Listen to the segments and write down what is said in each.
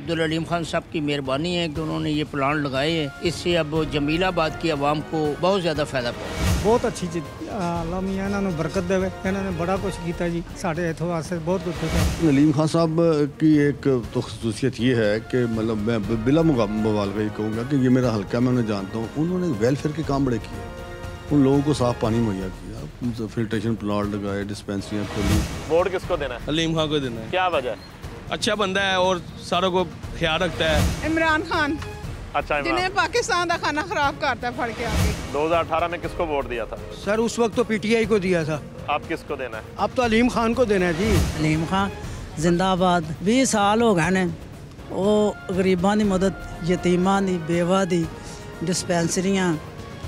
अब्दुल अलीम खान साहब की मेहरबानी है कि उन्होंने ये प्लांट लगाए हैं। इससे अब जमीलाबाद की आवाम को बहुत ज़्यादा फ़ायदा पड़ा। बहुत अच्छी चीज़ अल्लाह मियां इन्होंने बरकत देवे, इन्होंने बड़ा कुछ किया जी, साढ़े इतों वास्ते बहुत कुछ किया। अलीम खान साहब की एक तो खसूसियत ये है कि मतलब मैं बिला मुबालगा ये कहूँगा कि ये मेरा हल्का, मैं उन्हें जानता हूँ। उन्होंने वेलफेयर के काम बड़े किए, उन लोगों को साफ पानी मुहैया किया, फिल्ट्रेशन प्लांट लगाए, डिस्पेंसरियाँ खोली। वोट किसको देना है? अलीम खान को देना है। क्या वजह? अच्छा बंदा है और सारों को ख्याल रखता है। इमरान खान, अच्छा, जिन्हें पाकिस्तान का खाना खराब करता है फड़ के आके। 2018 में किसको वोट दिया था? सर उस वक्त तो पीटीआई को दिया था। आप किसको देना है? अब तो अलीम खान को देना है जी। अलीम खान जिंदाबाद। 20 साल हो गए ने, वो गरीबां दी मदद, यतीमां दी, बेवा दी, डिस्पेंसरियां,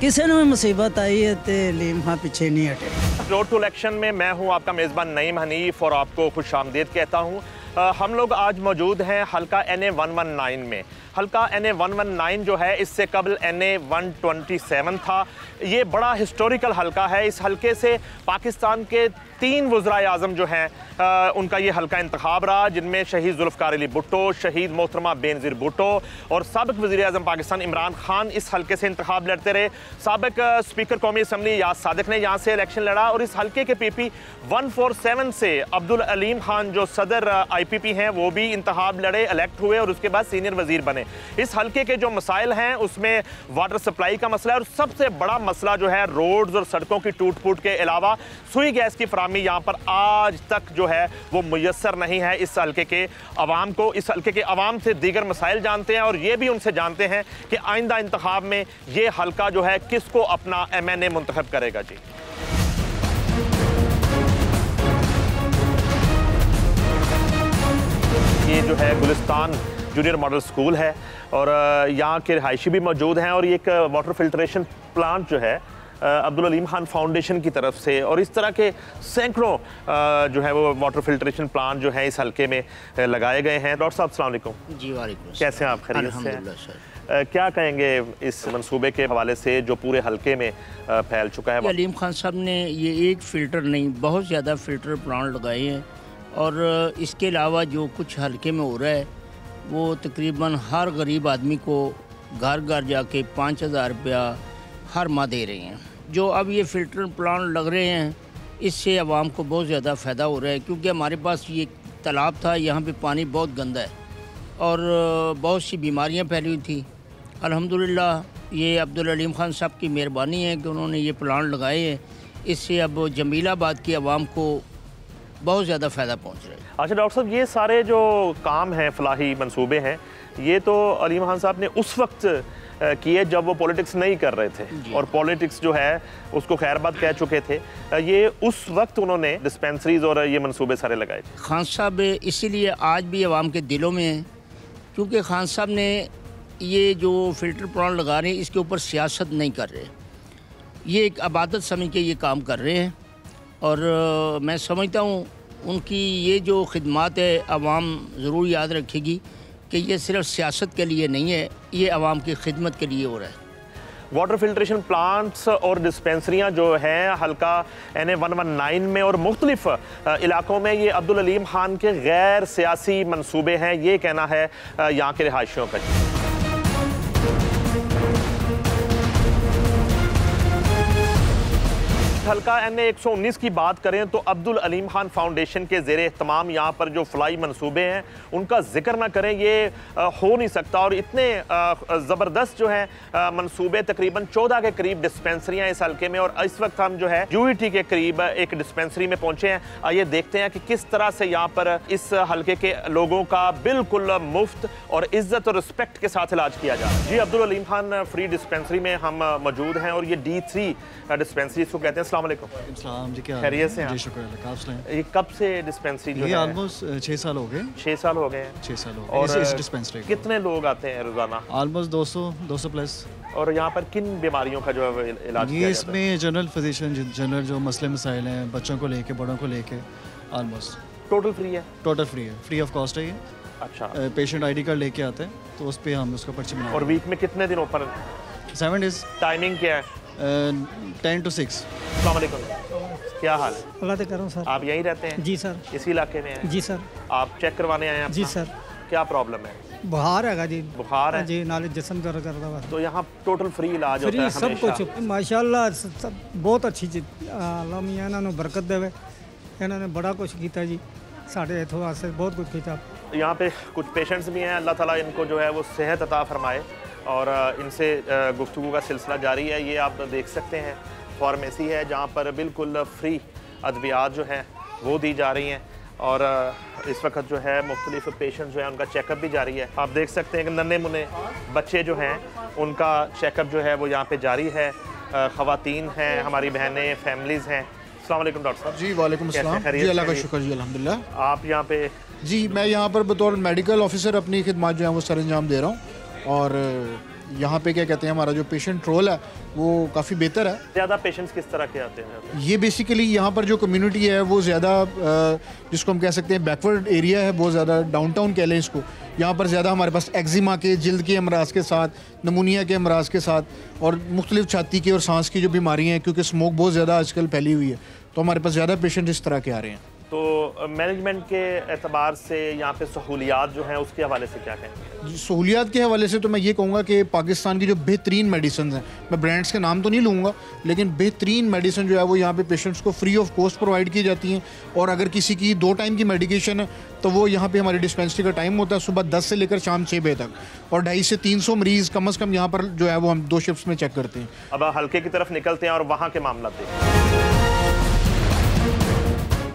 किसी ने भी मुसीबत आई है तो अलीम खान पीछे नहीं हटे। रोड टू इलेक्शन में मैं हूं आपका मेज़बान नईम हनीफ और आपको खुशामदीद कहता हूं। हम लोग आज मौजूद हैं हल्का NA 119 में। हल्का NA 119 जो है इससे कबल NA 127 था। ये बड़ा हिस्टोरिकल हल्का है। इस हल्के से पाकिस्तान के 3 वज़राए आज़म जो हैं उनका ये हल्का इंतखाब रहा, जिनमें शहीद जुल्फ़िकार अली भुट्टो, शहीद मोहतरमा बेनज़ीर भुट्टो और साबिक़ वज़ीर आज़म पाकिस्तान इमरान खान इस हल्के से इंतखाब लड़ते रहे। साबिक़ स्पीकर कौमी असम्बली याद सादिक ने यहाँ से इलेक्शन लड़ा और इस हल्के के PP 147 से अब्दुल अलीम खान जो सदर IPP हैं वो भी इंतखाब लड़े, इलेक्ट हुए और उसके बाद सीनियर वज़ीर बने। इस हल्के के जो मसाइल हैं उसमें वाटर सप्लाई का मसला है और सबसे बड़ा मसला जो है रोड्स और सड़कों की टूट फूट के अलावा सुई गैस की फराहमी यहाँ पर आज तक जो है वो मुयस्सर नहीं है इस हल्के के अवाम को। इस हल्के के अवाम से दीगर मसाइल जानते हैं और ये भी उनसे जानते हैं कि आइंदा इंतखाब में ये हल्का जो है किसको अपना MNA मुंतखब करेगा। जी ये जो है गुलिस्तान जूनियर मॉडल स्कूल है और यहाँ के रिहायशी भी मौजूद हैं और ये एक वाटर फिल्ट्रेशन प्लांट जो है अब्दुल अलीम खान फाउंडेशन की तरफ से और इस तरह के सैकड़ों जो है वो वाटर फिल्ट्रेशन प्लांट जो है इस हल्के में लगाए गए हैं। डॉक्टर साहब अस्सलाम वालेकुम। जी वालेकुम। कैसे हैं आप? खैरियत से हैं? अल्हम्दुलिल्लाह सर। क्या कहेंगे इस मंसूबे के हवाले से जो पूरे हल्के में फैल चुका है? अलीम खान साहब ने ये एक फ़िल्टर नहीं, बहुत ज़्यादा फ़िल्टर प्लांट लगाए हैं और इसके अलावा जो कुछ हल्के में हो रहा है वो तकरीबन हर गरीब आदमी को घर घर जाके 5000 रुपया हर माह दे रहे हैं। जो अब ये फ़िल्टर प्लांट लग रहे हैं इससे आवाम को बहुत ज़्यादा फ़ायदा हो रहा है, क्योंकि हमारे पास ये तालाब था, यहाँ पे पानी बहुत गंदा है और बहुत सी बीमारियाँ फैली हुई थी। अल्हम्दुलिल्लाह ये अब्दुल अलीम खान साहब की मेहरबानी है कि उन्होंने ये प्लांट लगाए हैं। इससे अब जमीलाबाद की आवाम को बहुत ज़्यादा फ़ायदा पहुँच रहा है। अच्छा डॉक्टर साहब, ये सारे जो काम हैं, फलाही मंसूबे हैं, ये तो अलीम खान साहब ने उस वक्त किए जब वो पॉलिटिक्स नहीं कर रहे थे और पॉलिटिक्स जो है उसको खैरबाद कह चुके थे। ये उस वक्त उन्होंने डिस्पेंसरीज और ये मंसूबे सारे लगाए थे। खान साहब इसीलिए आज भी आवाम के दिलों में हैं, क्योंकि खान साहब ने ये जो फ़िल्टर प्लांट लगा रहे हैं इसके ऊपर सियासत नहीं कर रहे, ये एक इबादत समझ के ये काम कर रहे हैं और मैं समझता हूँ उनकी ये जो खिदमात है आवाम ज़रूर याद रखेगी कि ये सिर्फ सियासत के लिए नहीं है, ये आवाम की खिदमत के लिए हो रहा है। वाटर फिल्ट्रेशन प्लांट्स और डिस्पेंसरियाँ जो हैं हल्का NA 119 में और मुख्तलिफ इलाकों में, ये अब्दुल अलीम खान के गैर सियासी मंसूबे हैं, ये कहना है यहाँ के रिहायशियों का। हल्का NA 119 की बात करें तो अब्दुल अलीम खान फाउंडेशन के ज़ेरे तमाम यहाँ पर जो फलाई मंसूबे हैं उनका जिक्र ना करें ये हो नहीं सकता और इतने ज़बरदस्त जो है मंसूबे, तकरीबन 14 के करीब डिस्पेंसरियाँ इस हल्के में और इस वक्त हम जो है UET के करीब एक डिस्पेंसरी में पहुँचे हैं। आइए देखते हैं कि किस तरह से यहाँ पर इस हल्के के लोगों का बिल्कुल मुफ्त और इज़्ज़त और रिस्पेक्ट के साथ इलाज किया जा रहा है। जी अब्दुल अलीम खान फ्री डिस्पेंसरी में हम मौजूद हैं और ये D3 डिस्पेंसरी इसको कहते हैं। जी क्या खैरियत से हैं? जी शुक्र अल्लाह का। आप सुनाएं? ये कब से डिस्पेंसरी जो है? ये ऑलमोस्ट 6 साल हो गए। 6 साल हो गए हैं। 6 साल हो गए और इस डिस्पेंसरी को। कितने लोग आते हैं रोजाना? Almost 200 plus. और यहाँ पर किन बीमारियों का जो है इलाज किया ये इसमें जनरल फिजिशियन, जनरल जो मसले मसाइल हैं बच्चों को लेके, बड़ों को लेके, ऑलमोस्ट टोटल फ्री है? टोटल फ्री है, फ्री ऑफ कॉस्ट है ये। अच्छा। पेशेंट ID कार्ड लेके आते हैं तो उस पर हम उसका पर्ची बनाते हैं। और वीक में कितने दिन ओपन? 7 डेज। टाइमिंग क्या है? 10 to 6। अस्सलाम वालेकुम, क्या हाल है? अल्लाह ते करो सर। आप यहीं रहते हैं? जी सर। इसी इलाके में हैं? जी सर। आप चेक करवाने आए हैं? जी सर। क्या प्रॉब्लम है? बुखार है जी, बुखार है जी, नाले जिस्म दर्द करता है। तो यहाँ टोटल फ्री इलाज होता है सब हमेशा? कुछ माशाअल्लाह, सब बहुत अच्छी चीज़। अल्लाह मियां इन्हां नूं बरकत देवे, इन्होंने बड़ा कुछ किया जी साढ़े इत्थों वास्ते, बहुत कुछ किया। यहाँ पे कुछ पेशेंट्स भी हैं, अल्लाह ताला इनको जो है वो सेहत अता फरमाए, और इनसे गुफ्तगू का सिलसिला जारी है। ये आप देख सकते हैं फार्मेसी है जहाँ पर बिल्कुल फ्री अद्वियात जो हैं वो दी जा रही हैं, और इस वक्त जो है मुख्तलिफ पेशेंट जो है उनका चेकअप भी जारी है। आप देख सकते हैं कि नन्हे मुन्ने बच्चे जो हैं उनका चेकअप जो है वो यहाँ पे जारी है। ख़वातीन हैं, हमारी बहनें, फैमिलीज़ हैं। अस्सलाम वालेकुम डॉक्टर साहब। जी वालेकुम अस्सलाम जी, अल्लाह का शुक्र जी, अल्हम्दुलिल्लाह। आप यहाँ पे? जी मैं यहाँ पर बतौर मेडिकल ऑफिसर अपनी खिदमत जो है वो सर अंजाम दे रहा हूँ, और यहाँ पे क्या कहते हैं हमारा जो पेशेंट रोल है वो काफ़ी बेहतर है। ज़्यादा पेशेंट्स किस तरह के आते हैं? ये बेसिकली यहाँ पर जो कम्युनिटी है वो ज़्यादा जिसको हम कह सकते हैं बैकवर्ड एरिया है, बहुत ज़्यादा डाउनटाउन कह लें इसको। यहाँ पर ज़्यादा हमारे पास एक्जिमा के, जल्द के अमराज के साथ, नमूनिया के अमराज के साथ, और मुख्तलिफ छाती की और सांस की जो बीमारियाँ हैं, क्योंकि स्मोक बहुत ज़्यादा आजकल फैली हुई है, तो हमारे पास ज़्यादा पेशेंट इस तरह के आ रहे हैं। तो मैनेजमेंट के एतबार से यहाँ पे सहूलियात जो हैं उसके हवाले से क्या कहेंगे? सहूलियात के हवाले से तो मैं ये कहूँगा कि पाकिस्तान की जो बेहतरीन मेडिसिन हैं, मैं ब्रांड्स के नाम तो नहीं लूँगा, लेकिन बेहतरीन मेडिसिन जो है वो यहाँ पे पेशेंट्स को फ्री ऑफ कॉस्ट प्रोवाइड की जाती हैं। और अगर किसी की 2 टाइम की मेडिकेशन है तो वो यहाँ पे हमारी डिस्पेंसरी का टाइम होता है सुबह 10 से लेकर शाम 6 बजे तक, और 250 से 300 मरीज़ कम अज़ कम यहाँ पर जो है वो हम 2 शिफ्ट्स में चेक करते हैं। अब हल्के की तरफ निकलते हैं और वहाँ के मामला देखते।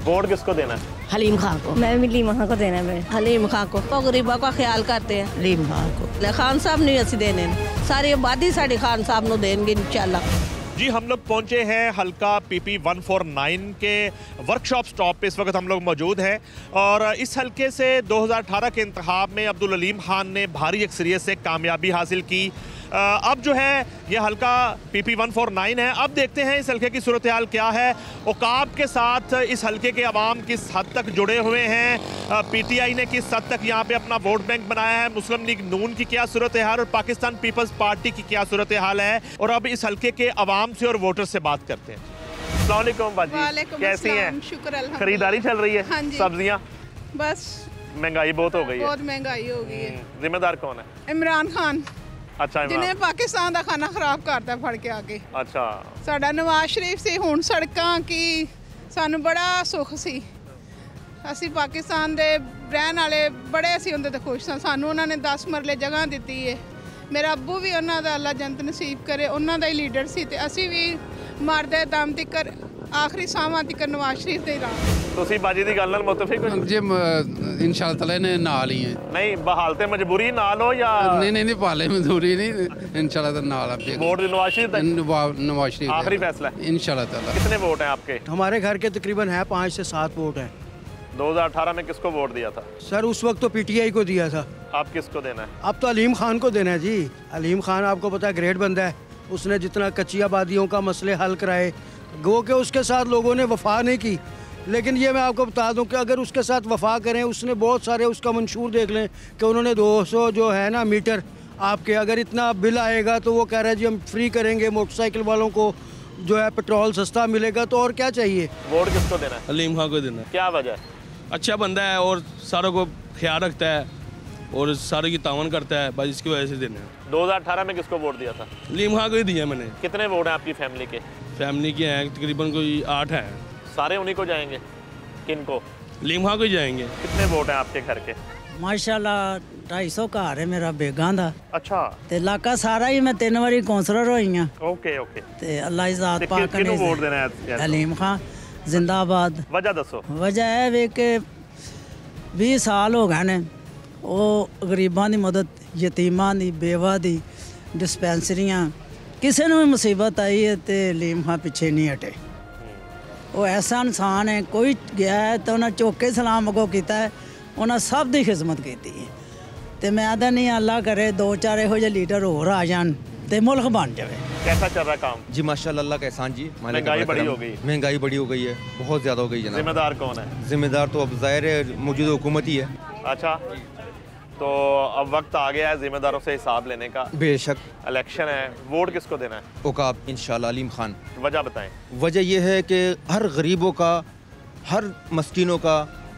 वोट किसको देना है? हलीम खां को। मैं हलीम खां को देना है। मैं हलीम खां को। तो गरीबों का ख्याल करते हैं, हलीम खां को। खान साहब नहीं असी देने, सारी आबादी साड़ी खान साहब को देंगे इंशाल्लाह। जी हम लोग पहुंचे हैं हल्का PP 149 के वर्कशॉप स्टॉप पे। इस वक्त हम लोग मौजूद हैं, और इस हल्के से 2018 के इंतखाब में अब्दुल अलीम खान ने भारी अक्सरियत से कामयाबी हासिल की। अब जो है ये हल्का PP 149 है। अब देखते हैं इस हल्के की सूरत हाल क्या है। औकाब के साथ इस हल्के के अवाम किस हद तक जुड़े हुए हैं, PTI ने किस हद तक यहाँ पे अपना वोट बैंक बनाया है, मुस्लिम लीग नून की क्या सूरत हाल, और पाकिस्तान पीपल्स पार्टी की क्या सूरत हाल है। और अब इस हल्के के अवाम से और वोटर से बात करते हैं। अस्सलाम वालेकुम बाजी, कैसी हैं? शुक्र अल्हम्दुलिल्लाह। खरीदारी चल रही है? हाँ जी। सब्जियाँ? बस महंगाई बहुत हो गई है। बहुत महंगाई हो गई है। जिम्मेदार कौन है? इमरान खान। अच्छा, जिन्हें पाकिस्तान का खाना खराब करता फड़ के आके। अच्छा। साडा नवाज शरीफ से हुण सड़कां की सानू बड़ा सुख सी, असी पाकिस्तान दे रहन वाले बड़े असी उनदे ते खुश सां। सानू उन्होंने 10 मरले जगह दी है। मेरा अब्बू भी उन्हों दा अल्लाह जन्नत नसीब करे, उन्हों दा ही लीडर सी, ते असी भी मरदे दम तिकर आखिरी सावां तिकर नवाज शरीफ दे रहा। ਤੁਸੀਂ ਬਾਜੀ ਦੀ ਗੱਲ ਨਾਲ ਮੁਤਫਿਕ ਹੋ? जी इंशाअल्लाह ताला ने नाल ही है। नहीं बहाल ते मजबूरी नाल हो या नहीं पाले मजबूरी नहीं, इंशाअल्लाह ताला नाल आप वोट नवाज शरीफ नवाज शरीफ आखिरी फैसला है इंशाअल्लाह ताला। कितने वोट हैं आपके? हमारे घर के तकरीबन है 5 से 7 वोट हैं। 2018 में किसको वोट दिया था? सर उस वक्त तो PTI को दिया था। आप किसको देना है? अब तो अलीम खान को देना है जी। अलीम खान आपको पता है ग्रेट बंदा है, उसने जितना कच्ची आबादियों का मसले हल कराए, गो के उसके साथ लोगों ने वफा नहीं की। लेकिन ये मैं आपको बता दूं कि अगर उसके साथ वफा करें, उसने बहुत सारे उसका मंशूर देख लें कि उन्होंने 200 जो है ना मीटर आपके, अगर इतना बिल आएगा तो वो कह रहे हैं जी हम फ्री करेंगे, मोटरसाइकिल वालों को जो है पेट्रोल सस्ता मिलेगा, तो और क्या चाहिए। वोट किसको देना है? हलीम खां को देना है। क्या वजह है? अच्छा बंदा है और सारों को ख्याल रखता है और सारे की तावन करता है, बस इसकी वजह से देने हैं। 2018 में किसको वोट दिया था? हलीम खां को ही दिया मैंने। कितने वोट हैं आपकी फैमिली के? फैमिली के हैं तकरीबन कोई 8 हैं। सारे उन्हीं को जाएंगे? किन को? हलीम खां को ही जाएंगे। कितने वोट हैं आपके घर के? माशाल्लाह 250 घर है मेरा बेगां दा। अच्छा। ते इलाका सारा ही मैं 3 बारी कौंसलर होई हां। Okay okay. ते अल्लाह ही ज़ात पाक ने वोट देना है? हलीम खां जिंदाबाद। वजह दसो। वजह है वे कि 20 साल हो गए ने वो गरीबां दी मदद, यतीमां दी, बेवा दी, डिस्पेंसरियां, किसी ने भी मुसीबत आई है तो हलीम खां पिछे नहीं हटे। वो ऐसा इंसान है, कोई गया है तो उन्हें चौके सलाम अगो किया है, उन्हें सब की खिदमत की है। तो मैं आदा नहीं अल्लाह करे 2-4 ਇਹੋ ਜਿਹੇ लीडर होर आ जान तो मुल्क बन जाए। कैसा चल रहा है काम? जी माशाल्लाह अल्लाह का एहसान जी। महंगाई बड़ी हो गई। महंगाई बड़ी हो गई है, बहुत ज़्यादा हो गई है। जिम्मेदार कौन है? जिम्मेदार तो अब ज़ाहिर है मौजूदा हुकूमत ही है। अच्छा, तो अब वक्त आ गया है जिम्मेदारों से हिसाब लेने का। बेशक। इलेक्शन है, वोट किसको देना है? औकाब इंशाल्लाह अलीम खान। वजह बताएं। वजह यह है कि हर गरीबों का, हर मस्कीनों का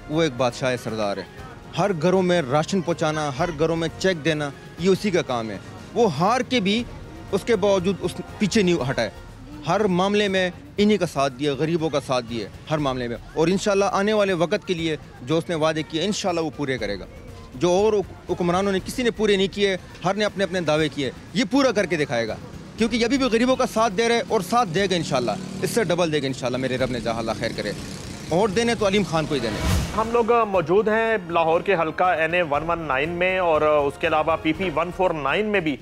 वो एक बादशाह सरदार है। हर घरों में राशन पहुंचाना, हर घरों में चेक देना, ये उसी का काम है। वो हार के भी उसके बावजूद उस पीछे नहीं हटाए, हर मामले में इन्हीं का साथ दिया, गरीबों का साथ दिए हर मामले में। और इंशाल्लाह आने वाले वक्त के लिए जो उसने वादे किए इंशाल्लाह वो पूरे करेगा। जो और हुक्मरानों ने किसी ने पूरे नहीं किए, हर ने अपने अपने दावे किए, ये पूरा करके दिखाएगा। क्योंकि अभी भी गरीबों का साथ दे रहे और साथ देगा इंशाल्लाह, इससे डबल देगा इंशाल्लाह। मेरे रब ने जहाँ अल्लाह खैर करे। और देने तो अलीम खान को ही देने। हम लोग मौजूद हैं लाहौर के हल्का NA 119 में और उसके अलावा PP 149 में भी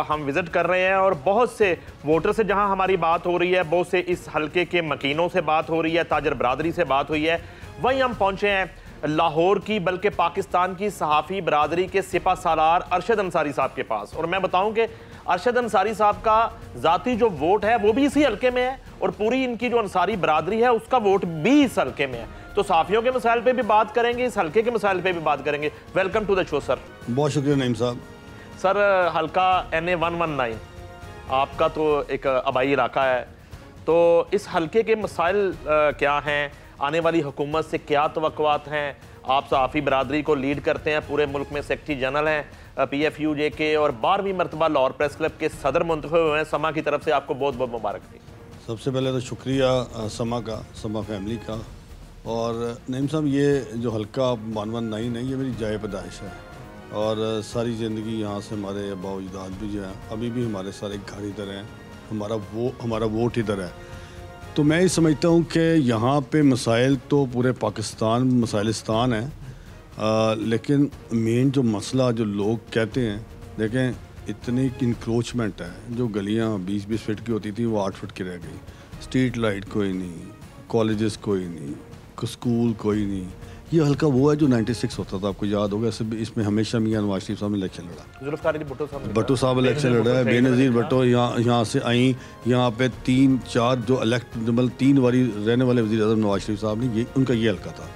हम विज़िट कर रहे हैं। और बहुत से वोटर से जहां हमारी बात हो रही है, बहुत से इस हल्के के मकीनों से बात हो रही है, ताजर बरादरी से बात हुई है। वहीं हम पहुंचे हैं लाहौर की बल्कि पाकिस्तान की सहाफ़ी बरादरी के सिपा सालार अरशद अंसारी साहब के पास। और मैं बताऊं कि अरशद अंसारी साहब का ज़ाती जो वोट है वो भी इसी हल्के में है और पूरी इनकी जो अंसारी बरादरी है उसका वोट भी इस हल्के में है। तो सहाफ़ियों के मसाइल पे भी बात करेंगे, इस हल्के के मसाइल पे भी बात करेंगे। Welcome to the show sir. बहुत शुक्रिया नईम साहब। सर हल्का NA 119 आपका तो एक आबाई इलाका है, तो इस हल्के के मसाइल क्या हैं? आने वाली हुकूमत से क्या तवक्कुआत हैं? आप सहाफ़ी बरादरी को लीड करते हैं, पूरे मुल्क में सेक्रेटरी जनरल हैं PFUJ के और 12वीं मरतबा लाहौर प्रेस क्लब के सदर मुंतखब हुए हैं। समा की तरफ से आपको बहुत बहुत मुबारकबाद। सबसे पहले तो शुक्रिया समा का, समा फैमिली का। और नईम साहब ये जो हल्का 119 है ये मेरी जाए पैदाइश है और सारी ज़िंदगी यहाँ से हमारे बावजूद भी जो है अभी भी हमारे सारे घर इधर हैं, हमारा वोट इधर है। तो मैं ये समझता हूँ कि यहाँ पे मसाइल तो पूरे पाकिस्तान मसाइलिस्तान है, लेकिन मेन जो मसला जो लोग कहते हैं, देखें इतनी इंक्रोचमेंट है। जो गलियाँ 20-20 फीट की होती थी वो 8 फीट की रह गई। स्ट्रीट लाइट कोई नहीं, कॉलेजेस कोई नहीं, स्कूल कोई नहीं। ये हल्का वो है जो 96 होता था, आपको याद होगा। इसमें हमेशा मियां नवाज शरीफ साहब ने इलेक्शन लड़ा, भट्टो साहब इलेक्शन लड़ा है, बेनज़ीर भट्टो यहाँ से आई। यहाँ पे 3-4 जो मतलब 3 बारी रहने वाले वज़ीर आज़म नवाज शरीफ साहब ने, ये उनका ये हल्का था।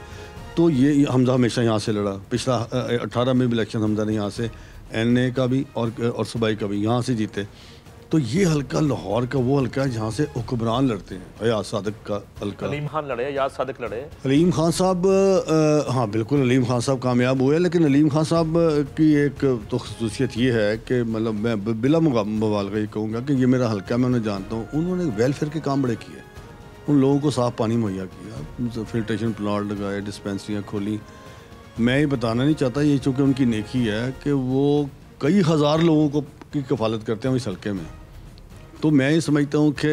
तो ये हमजा हमेशा यहाँ से लड़ा। पिछला 18 में भी इलेक्शन हमजा ने यहाँ से, NA का भी और सूबाई का भी यहाँ से जीते। तो ये हल्का लाहौर का वो हल्का है जहाँ से हुक्मरान लड़ते हैं। अयाज सादिक का हल्का, अलीम खान लड़े, अयाज सादिक लड़े। अलीम खान साहब, हाँ बिल्कुल अलीम खान साहब कामयाब हुए। लेकिन अलीम खान साहब की एक तो खसूसियत ये है कि मतलब मैं बिला मुबालगा ये कहूँगा कि ये मेरा हल्का, मैं उन्हें जानता हूँ। उन्होंने वेलफेयर के काम बड़े किए, उन लोगों को साफ़ पानी मुहैया किया, फिल्ट्रेशन प्लांट लगाए, डिस्पेंसरियाँ खोली। मैं ये बताना नहीं चाहता, ये चूँकि उनकी नेकी है कि वो कई हज़ार लोगों को की कफालत करते हैं इस हल्के में। तो मैं ये समझता हूँ कि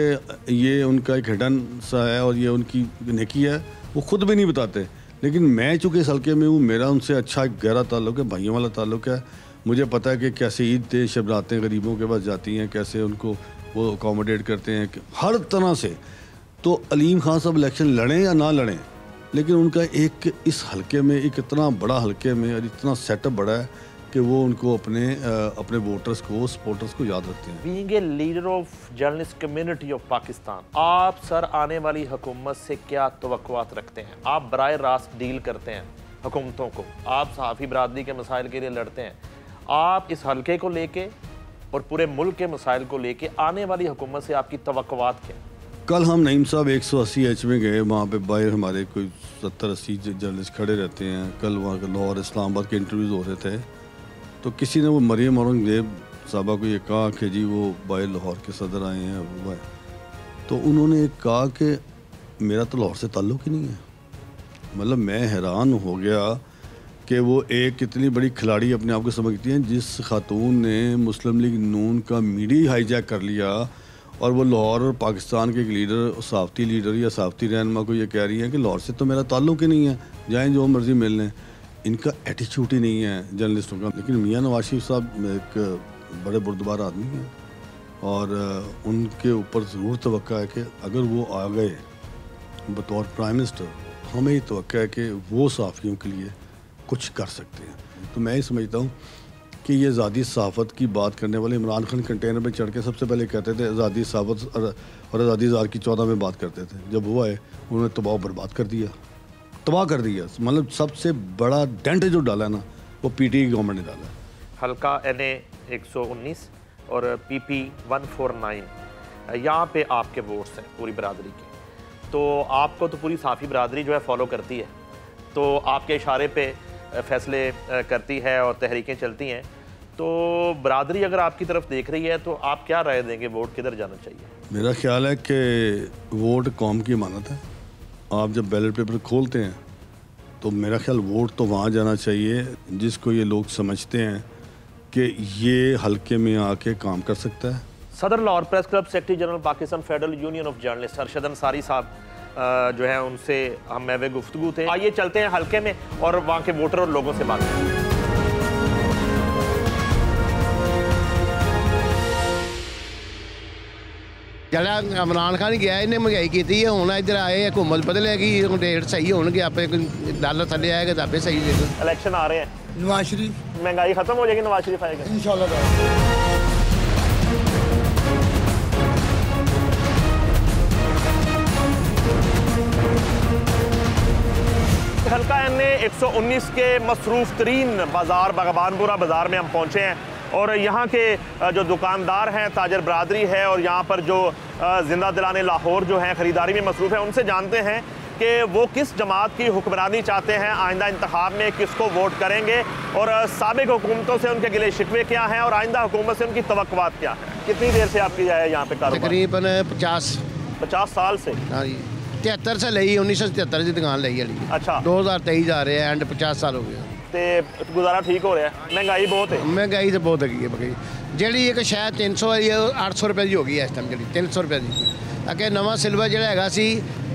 ये उनका एक हिडन सा है और ये उनकी नेकी है, वो ख़ुद भी नहीं बताते। लेकिन मैं चूँकि इस हल्के में हूँ, मेरा उनसे अच्छा एक गहरा ताल्लुक़ है, भाइयों वाला ताल्लुक़ है। मुझे पता है कि कैसे ईद शब रातें गरीबों के पास जाती हैं, कैसे उनको वो अकोमोडेट करते हैं हर तरह से। तो अलीम खान साहब इलेक्शन लड़ें या ना लड़ें, लेकिन उनका एक इस हल्के में एक इतना बड़ा हल्के में और इतना सेटअप बड़ा है कि वो उनको अपने वोटर्स को, सपोर्टर्स को याद रखते हैं। Being a leader of journalist community of Pakistan, आप सर आने वाली हुकूमत से क्या तवक्कुआत रखते हैं? आप बराए रास्त डील करते हैं हुकूमतों को, आप सहाफ़ी बरादरी के मसाइल के लिए लड़ते हैं। आप इस हल्के को लेके और पूरे मुल्क के मसाइल को लेके आने वाली हुकूमत से आपकी तवक्कुआत क्या? कल हम नईम साहब 180H में गए, वहाँ पे बाहर हमारे कोई 70-80 जर्नलिस्ट खड़े रहते हैं। कल वहाँ के लाहौर इस्लामाबाद के इंटरव्यूज़ हो रहे थे, तो किसी ने वो मरियम औरंगज़ेब साहबा को ये कहा कि जी वो बाहर लाहौर के सदर आए हैं, वो है। तो उन्होंने कहा कि मेरा तो लाहौर से ताल्लुक़ ही नहीं है। मतलब मैं हैरान हो गया कि वो एक इतनी बड़ी खिलाड़ी अपने आप को समझती हैं, जिस खातून ने मुस्लिम लीग नून का मीडिया हाईजैक कर लिया और वो लाहौर और पाकिस्तान के एक लीडर, सहाफ़ती लीडर या सहाफ़ती रहनुमा को ये कह रही है कि लाहौर से तो मेरा ताल्लुक़ ही नहीं है, जाएँ जो मर्ज़ी मिल लें। इनका एटीट्यूड ही नहीं है जर्नलिस्टों का। लेकिन मियां नवाज शरीफ साहब एक बड़े बुर्दबार आदमी हैं और उनके ऊपर ज़रूर तवक्का है कि अगर वो आ गए बतौर प्राइम मिनिस्टर, हमें ये तवक्का है कि वो सहाफ़ियों के लिए कुछ कर सकते हैं। तो मैं ये समझता हूँ कि ये आज़ादी सहाफ़त की बात करने वाले इमरान खान कंटेनर में चढ़ के सबसे पहले कहते थे आज़ादी सहाफ़त और आज़ादी 2014 में बात करते थे। जब वो आए उन्होंने तबाह बर्बाद कर दिया, तबाह कर दिया। मतलब सबसे बड़ा डेंट जो डाला है ना, वो PTI की गवर्नमेंट ने डाला है। हल्का NA 119 और PP 149, यहाँ पे आपके वोट्स हैं पूरी बरादरी के। तो आपको तो पूरी सहाफ़ी बरादरी जो है फॉलो करती है, तो आपके इशारे पे फैसले करती है और तहरीकें चलती हैं। तो बरादरी अगर आपकी तरफ देख रही है तो आप क्या राय देंगे, वोट किधर जाना चाहिए? मेरा ख्याल है कि वोट कौम की अमानत है। आप जब बैलेट पेपर खोलते हैं तो मेरा ख्याल वोट तो वहाँ जाना चाहिए जिसको ये लोग समझते हैं कि ये हल्के में आके काम कर सकता है। सदर Lahore press club secretary general Pakistan federal union of journalist Arshad Ansari साहब जो है उनसे हम महवे गुफ्तगू थे। आइए चलते हैं हल्के में और वहाँ के वोटर और लोगों से बात करें। जरा इमरान खान गया इन्हें महंगाई की है, हूँ इधर आए हुकूमत बदलेगी, रेट सही होंगे, आप डॉलर थले आएगा तो आपे सही देगा। इलेक्शन आ रहे हैं, नवाज शरीफ महंगाई खत्म हो जाएगी, नवाज शरीफ आएगा इंशाल्लाह। हल्का NA 119 के मसरूफ़ तरीन बाज़ार बागबानपुरा बाज़ार में हम पहुँचे हैं और यहाँ के जो दुकानदार हैं, ताजर बरादरी है और यहाँ पर जो जिंदा दिलाने लाहौर जो हैं ख़रीदारी में मसरूफ़ है, उनसे जानते हैं कि वो किस जमात की हुक्मरानी चाहते हैं, आइंदा इंतखाब में किसको वोट करेंगे और साबिक़ हुकूमतों से उनके गिले शिकवे क्या हैं और आइंदा हुकूमत से उनकी तवक्कुआत क्या है। कितनी देर से आपकी है यहाँ पे कारोबार? तकरीबन 50 साल से। हाँ जी, 73 से ली, 1977 की दुकान ली वाली। अच्छा, 2023 जा रहे हैं एंड 50 साल हो गया। तो गुजारा ठीक हो रहा है? महंगाई बहुत है? महंगाई तो बहुत है बकई जी। एक शायद 300 800 रुपए की हो गई है इस टाइम, जी 300 रुपए की। अगे नवा सिल्वर जो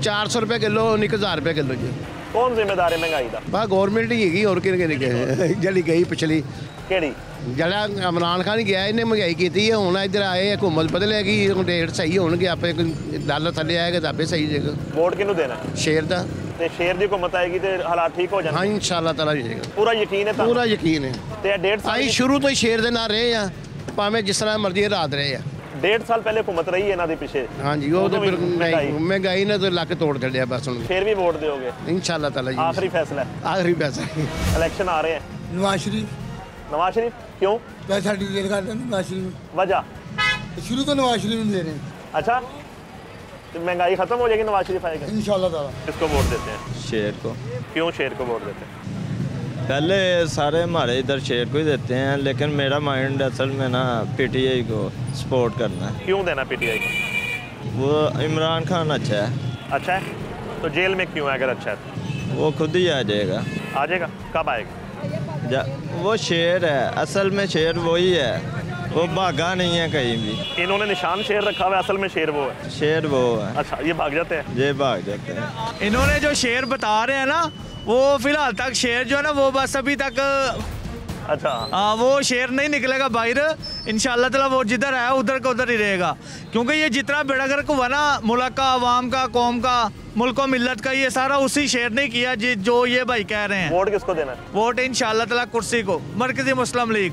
400 रुपए किलो, 1000 रुपए किलो जी। कौन जिम्मेदार है महंगाई का? बस गौरमेंट ही हैगी और जी गई पिछली केड़ी जरा इमरान खान गया इन्हें महंगाई की है, हूँ इधर आए हुकूमत बदलेगी, रेट सही होंगे, आप डॉलर थले आएगा तो आपे सही देगा। वोट किनू देना? शेर का। ते शेर दी हुकूमत आएगी तो हालात ठीक हो जाएंगे? हाँ इंशाल्लाह ताला जाएगा। पूरा यकीन है? पूरा यकीन है। ते 1.5 साल आई शुरू तो ही शेर दे ना रहे हैं, भावें जिस तरह मर्जी रात रहे हैं। 1.5 साल पहले हुकूमत रही है ना दी पीछे? हाँ जी, वो तो फिर महंगाई ने तो लक तोड़ दिया बस। फिर भी वोट दोगे इंशाल्लाह ताला जी? आखिरी फैसला है? आखिरी फैसला। इलेक्शन आ रहे हैं, नवाज शरीफ। नवाज शरीफ क्यों? पैसा डील करते हैं नवाज शरीफ। वजह? शुरू तो नवाज शरीफ दे रहे हैं। अच्छा, तो महंगाई खत्म हो जाएगी, नवाज शरीफ आएगा इंशाल्लाह ताला। किसको वोट देते हैं? शेर को। क्यों शेर को वोट देते हैं? पहले सारे हमारे इधर शेर को ही देते हैं, लेकिन मेरा माइंड असल में ना PTI को सपोर्ट करना है। क्यों देना PTI को? वो इमरान खान अच्छा है। अच्छा है तो जेल में क्यों है अगर अच्छा है तो? वो खुद ही आ जाएगा। आ जाएगा? कब आएगा? वो शेर है, असल में शेर वही है, वो भागा नहीं है कहीं भी। इन्होंने निशान शेर रखा हुआ है, असल में शेर वो है। शेर वो है। अच्छा, ये भाग जाते हैं? ये भाग जाते हैं। इन्होंने जो शेर बता रहे हैं ना, वो फिलहाल तक शेर जो है ना वो बस अभी तक अच्छा हाँ वो शेर नहीं निकलेगा बाहर। इंशाल्लाह ताला वो जिधर है उधर का उधर ही रहेगा, क्योंकि ये जितना बेड़ा गर्क हुआ ना मुल्क का, अवाम का, कौम का, मुल्क और मिल्लत का, ये सारा उसी शेर ने किया जो ये भाई कह रहे हैं। वोट किसको देना है? वोट इंशाल्लाह ताला कुर्सी को, मरकजी मुस्लिम लीग।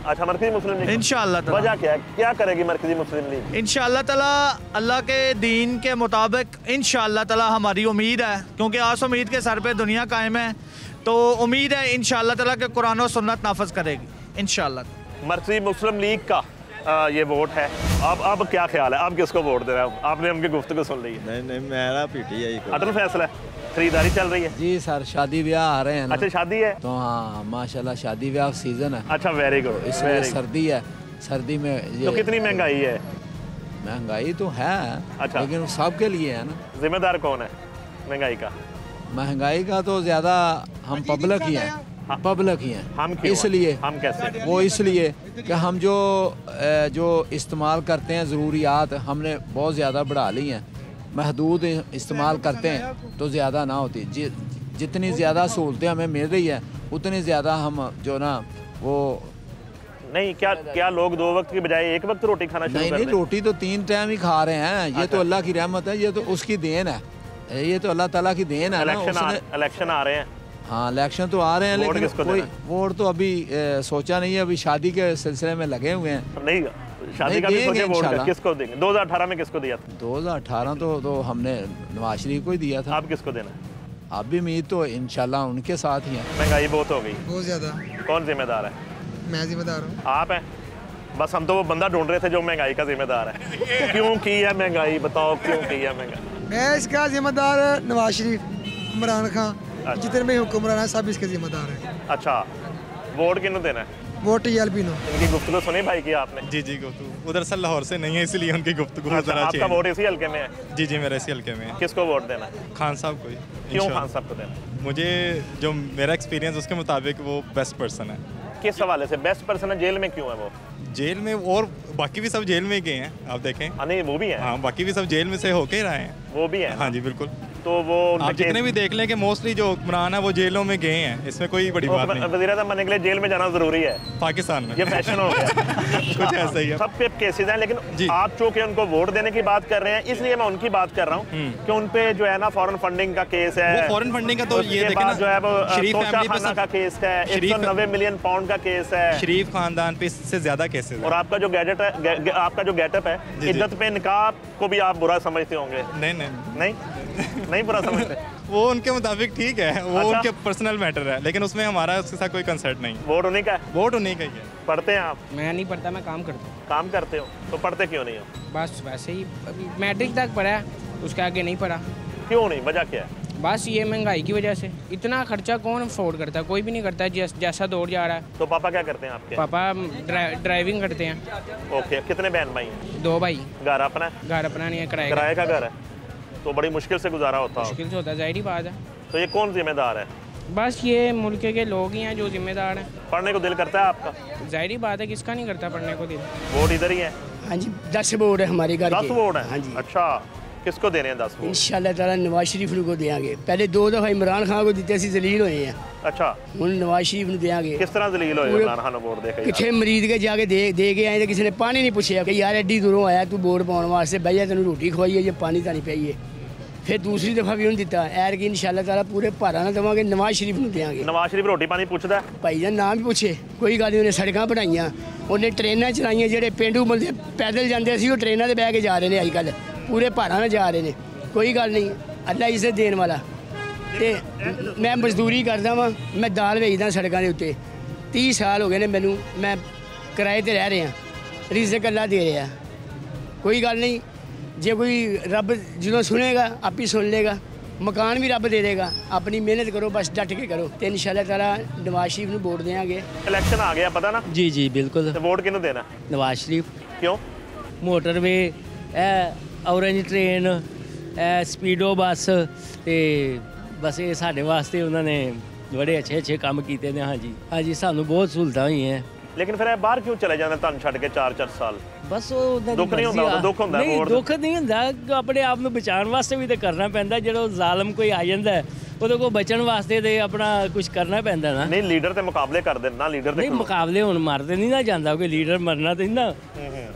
अच्छा, मरकजी मुस्लिम लीग इंशाल्लाह ताला। वजह क्या है, क्या करेगी मरकजी मुस्लिम लीग? इंशाल्लाह ताला अल्लाह के दीन के मुताबिक इंशाल्लाह ताला हमारी उम्मीद है, क्योंकि आस उम्मीद के सर पे दुनिया कायम है, तो उम्मीद है इंशाल्लाह ताला के कुरान और सुन्नत नाफज करेगी इंशाल्लाह। मरकजी मुस्लिम लीग का ये वोट है। अब क्या ख्याल है, आप किसको वोट दे रहे हैं? आपने उनकी गुफ्तगू सुन ली है? नहीं मेरा PTI को। अटल फैसला है? खरीदारी चल रही है? जी सर, शादी ब्याह आ रहे हैं ना। अच्छा, शादी है तो हाँ माशाल्लाह शादी ब्याह सीजन है। अच्छा, वेरी गुड। इसलिए सर्दी है, सर्दी में ये तो कितनी महंगाई है? महंगाई तो है, अच्छा, लेकिन सबके लिए है ना। जिम्मेदार कौन है महंगाई का? महंगाई का तो ज्यादा हम पब्लिक ही हैं। पब्लिक ही हैं। हम क्यों? इसलिए हम कैसे? वो इसलिए कि हम जो इस्तेमाल करते हैं ज़रूरियात हमने बहुत ज़्यादा बढ़ा ली हैं। महदूद इस्तेमाल करते हैं तो ज़्यादा ना होती। जितनी ज़्यादा सहूलतें हमें मिल रही है उतनी ज़्यादा हम जो ना वो नहीं। क्या लोग 2 वक्त की बजाय 1 वक्त रोटी खाना शुरू कर नहीं, रोटी तो 3 टाइम ही खा रहे हैं। ये तो अल्लाह की रहमत है, ये तो उसकी देन है, ये तो अल्लाह ताला की देन है ना। इलेक्शन आ रहे हैं। हाँ इलेक्शन तो आ रहे हैं, लेकिन कोई वोट तो अभी सोचा नहीं है। अभी शादी के सिलसिले में लगे हुए हैं। नहीं, शादी का भी सोचे वोट किसको देंगे? 2018 में किसको दिया था? 2018 तो हमने नवाज शरीफ को ही दिया था। आप किसको देना? आप भी उम्मीद तो इंशाल्लाह उनके साथ ही है। महंगाई बहुत हो गई, बहुत ज़्यादा। कौन जिम्मेदार है? मैं जिम्मेदार हूँ। आप हैं? बस हम तो वो बंदा ढूंढ रहे थे जो महंगाई का जिम्मेदार है। क्यों की है महंगाई, बताओ क्यों की है महंगाई? मैं इसका जिम्मेदार नवाज शरीफ, इमरान खान, जितने भी हुक्मरान हैं सब इसके जिम्मेदार हैं। अच्छा, वोट किन्नू देना है? वोट टीएलपी नो। इनकी गुफ्तगू सुनी भाई की आपने? जी जी, गुफ्तगू उधर से लाहौर से नहीं है, इसलिए उनकी गुफ्तगू अच्छा, आपका वोट इसी हल्के में है? जी जी, मेरा इसी हल्के में है। किसको वोट देना है? खान साहब को ही। क्यों खान साहब को देना? मुझे जो मेरा एक्सपीरियंस उसके मुताबिक वो बेस्ट पर्सन है। किस हवाले से बेस्ट पर्सन है? जेल में क्यों है वो? जेल में, और बाकी भी सब जेल में गए हैं, आप देखें। नहीं, वो भी है। हाँ, बाकी भी सब जेल में से होके ही रहे हैं। वो भी है। हाँ जी, बिल्कुल। तो वो आप जितने भी देख लें कि मोस्टली जो हुक्मरान है वो जेलों में गए हैं, इसमें कोई बड़ी बात नहीं। वज़ीर-ए-आज़म बनने के लिए जेल में जाना जरूरी है पाकिस्तान में? ये फैशन हो गया। कुछ ऐसा ही है। सब पे केसेस हैं, लेकिन आप चूंकि उनको वोट देने की बात कर रहे हैं, इसलिए मैं उनकी बात कर रहा हूँ कि उन पे जो है ना फॉरेन फंडिंग का केस है। वो फॉरेन फंडिंग का तो ये देखें ना, जो है वो शरीफ फैमिली खाना का केस है, 190 मिलियन पाउंड का केस है। शरीफ खानदान पे इससे ज्यादा केसेस है। और आपका जो गैजेट है, आपका जो गेटअप है, इद्दत पे निकाब को भी आप बुरा समझते होंगे? नहीं बुरा समझते? वो उनके मुताबिक ठीक है, वो उनके पर्सनल मैटर है, लेकिन उसमें हमारा उसके साथ कोई कंसर्ट नहीं। वोट उन्हीं का है? वोट उन्हीं का ही है। पढ़ते हैं आप? मैं नहीं पढ़ता, मैं काम करता हूँ। काम करते हो तो पढ़ते क्यों नहीं हो? बस वैसे ही, अभी मैट्रिक तक पढ़ा है, उसके आगे नहीं पढ़ा। क्यों नहीं? वजह क्या है? बस ये महंगाई की वजह से। इतना खर्चा कौन अफोर्ड करता है? कोई भी नहीं करता है जैसा दौर जा रहा है। तो पापा क्या करते हैं आपके? पापा ड्राइविंग करते हैं। ओके, कितने बहन भाई हैं? 2 भाई। घर अपना है? घर अपना नहीं है, किराए का घर है। तो बड़ी मुश्किल से गुजारा होता है? मुश्किल से होता है, जाहिर ही बात है। तो ये कौन जिम्मेदार है? बस ये मुल्क के लोग ही हैं जो जिम्मेदार हैं। पढ़ने को दिल करता है आपका? जाहिर ही बात है, किसका नहीं करता पढ़ने को दिल। वोट इधर ही है? हाँ जी, 10 वोट है हमारे घर के। 10 वोट है? हाँ जी। अच्छा, किसको देने हैं 10 वोट? इंशाल्लाह ताला नवाज शरीफ को देंगे। पहले 2 दफ़ा इमरान खान को दिते, जलील हुए हैं। अच्छा, ਹੁਣ नवाज शरीफ ਨੂੰ ਦੇਾਂਗੇ। किस तरह जलील होए इमरान खान ਨੂੰ वोट दे के? किथे मरीज के जाके दे के आए तो किसी ने पानी नहीं पूछा कि यार एडी दूरों आया तू वोट पाने वास्ते, बह जा तेन रोटी खवाई है, पानी तो नहीं पाइए। फिर दूसरी दफ़ा भी उन्होंने दिता, ऐर की इंशाल्लाह ताला पूरे भारा ना देवांगे, नवाज शरीफ ਨੂੰ देंगे। नवाज शरीफ रोटी पानी पूछता है? भाई जान नाम भी पूछे, कोई गल नहीं। उन्हें सड़ਕਾਂ बनाइया, उन्हें ट्रेनां चलाइया, जेडे पेंडू बंदे पैदल जाते सी, ट्रेनां ते बह के जा रहे हैं अजकल, पूरे भारा ना जा रहे हैं। कोई गल नहीं, अल्लाह इज्जत देने वाला। तो मैं मजदूरी करदा वां, मैं दाल भेजदा सड़कों के उत्ते। 30 साल हो गए ने मैनू, मैं किराए ते रह रहा, रिज़क अल्लाह दे रहा। कोई गल नहीं, जे कोई रब जो सुनेगा आप ही सुन लेगा, मकान भी रब दे देगा। अपनी मेहनत करो, बस डट के करो, तो इंशाल्लाह ताला नवाज शरीफ को वोट देंगे। इलेक्शन आ गया पता ना? जी जी बिल्कुल। तो वोट किन्नू देना? नवाज शरीफ। क्यों? मोटरवे, ऑरेंज ट्रेन, स्पीडो बस, ते बस ये साढ़े वास्ते उन्होंने बड़े अच्छे काम किए ने। हाँ जी, सानू बहुत सहूलतां हुई हैं। लेकिन फिर बाहर क्यों चले जाते तुम छड़ के 4-4 साल? बस दुख नहीं होता? दुख होता है? नहीं, दुख नहीं होता, अपने आप ਨੂੰ ਬਚਾਉਣ ਵਾਸਤੇ ਵੀ ਤਾਂ ਕਰਨਾ ਪੈਂਦਾ। ਜਦੋਂ ਜ਼ਾਲਮ ਕੋਈ ਆ ਜਾਂਦਾ ਉਹਦੇ ਕੋਲ ਬਚਣ ਵਾਸਤੇ ਤੇ ਆਪਣਾ ਕੁਝ ਕਰਨਾ ਪੈਂਦਾ ਨਾ। ਨਹੀਂ, ਲੀਡਰ ਤੇ ਮੁਕਾਬਲੇ ਕਰਦੇ ਨਾ, ਲੀਡਰ ਨਹੀਂ ਮੁਕਾਬਲੇ ਹੁਣ ਮਰਦੇ ਨਹੀਂ ਨਾ ਜਾਂਦਾ, ਕੋਈ ਲੀਡਰ ਮਰਨਾ ਤੇ ਨਾ।